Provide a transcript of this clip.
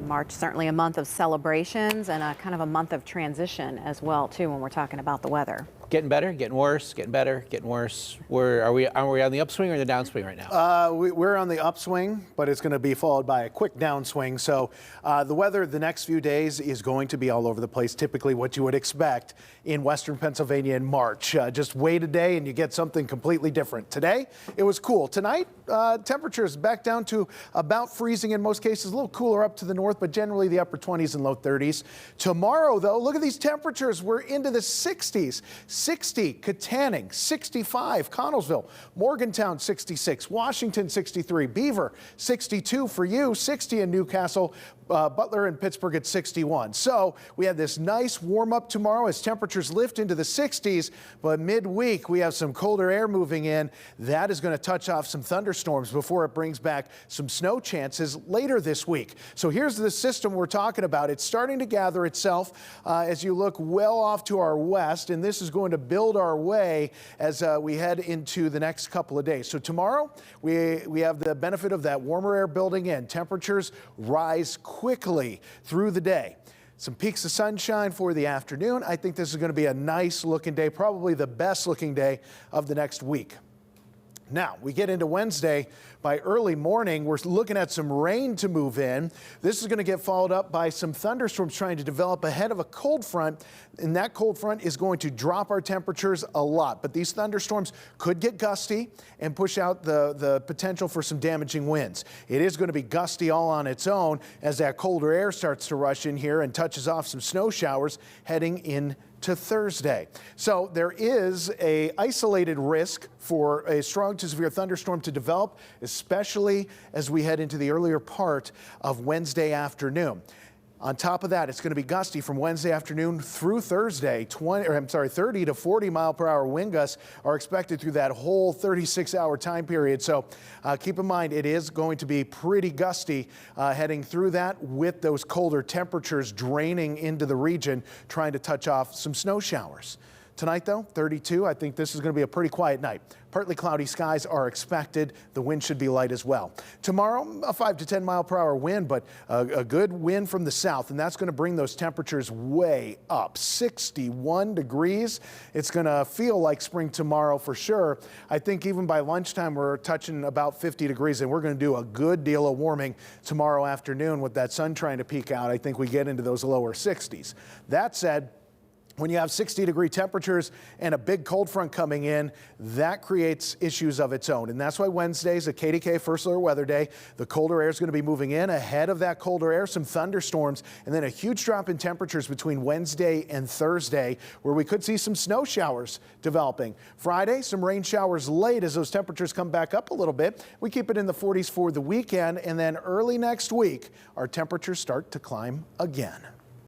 March, certainly a month of celebrations and a kind of a month of transition as well, too, when we're talking about the weather. Getting better, getting worse, getting better, getting worse. Are we on the upswing or the downswing right now? We're on the upswing, but it's going to be followed by a quick downswing. So the weather the next few days is going to be all over the place, typically what you would expect in western Pennsylvania in March. Just wait a day and you get something completely different. Today, it was cool. Tonight, temperatures back down to about freezing in most cases, a little cooler up to the north, but generally the upper 20s and low 30s. Tomorrow, though, look at these temperatures. We're into the 60s. 60, Katanning, 65, Connellsville, Morgantown, 66, Washington, 63, Beaver, 62 for you, 60 in Newcastle, Butler and Pittsburgh at 61. So we have this nice warm up tomorrow as temperatures lift into the 60s, but midweek we have some colder air moving in. That is going to touch off some thunderstorms before it brings back some snow chances later this week. So here's the system we're talking about. It's starting to gather itself as you look well off to our west, and this is going to build our way as we head into the next couple of days. So tomorrow we have the benefit of that warmer air building in. Temperatures rise quickly through the day. Some peaks of sunshine for the afternoon. I think this is going to be a nice looking day, probably the best looking day of the next week. Now, we get into Wednesday. By early morning, we're looking at some rain to move in. This is going to get followed up by some thunderstorms trying to develop ahead of a cold front, and that cold front is going to drop our temperatures a lot. But these thunderstorms could get gusty and push out the potential for some damaging winds. It is going to be gusty all on its own as that colder air starts to rush in here and touches off some snow showers heading in to Thursday. So there is a isolated risk for a strong to severe thunderstorm to develop, especially as we head into the earlier part of Wednesday afternoon. On top of that, it's going to be gusty from Wednesday afternoon through Thursday. 30 to 40 mile per hour wind gusts are expected through that whole 36-hour time period. So keep in mind, it is going to be pretty gusty heading through that with those colder temperatures draining into the region, trying to touch off some snow showers. Tonight, though, 32. I think this is going to be a pretty quiet night. Partly cloudy skies are expected. The wind should be light as well. Tomorrow, a 5 to 10 mile per hour wind, but a good wind from the south, and that's going to bring those temperatures way up. 61 degrees. It's going to feel like spring tomorrow for sure. I think even by lunchtime, we're touching about 50 degrees, and we're going to do a good deal of warming tomorrow afternoon with that sun trying to peek out. I think we get into those lower 60s. That said, when you have 60-degree temperatures and a big cold front coming in, that creates issues of its own. And that's why Wednesday is a KDKA First Alert Weather Day. The colder air is going to be moving in. Ahead of that colder air, some thunderstorms, and then a huge drop in temperatures between Wednesday and Thursday, where we could see some snow showers developing. Friday, some rain showers late as those temperatures come back up a little bit. We keep it in the 40s for the weekend, and then early next week, our temperatures start to climb again.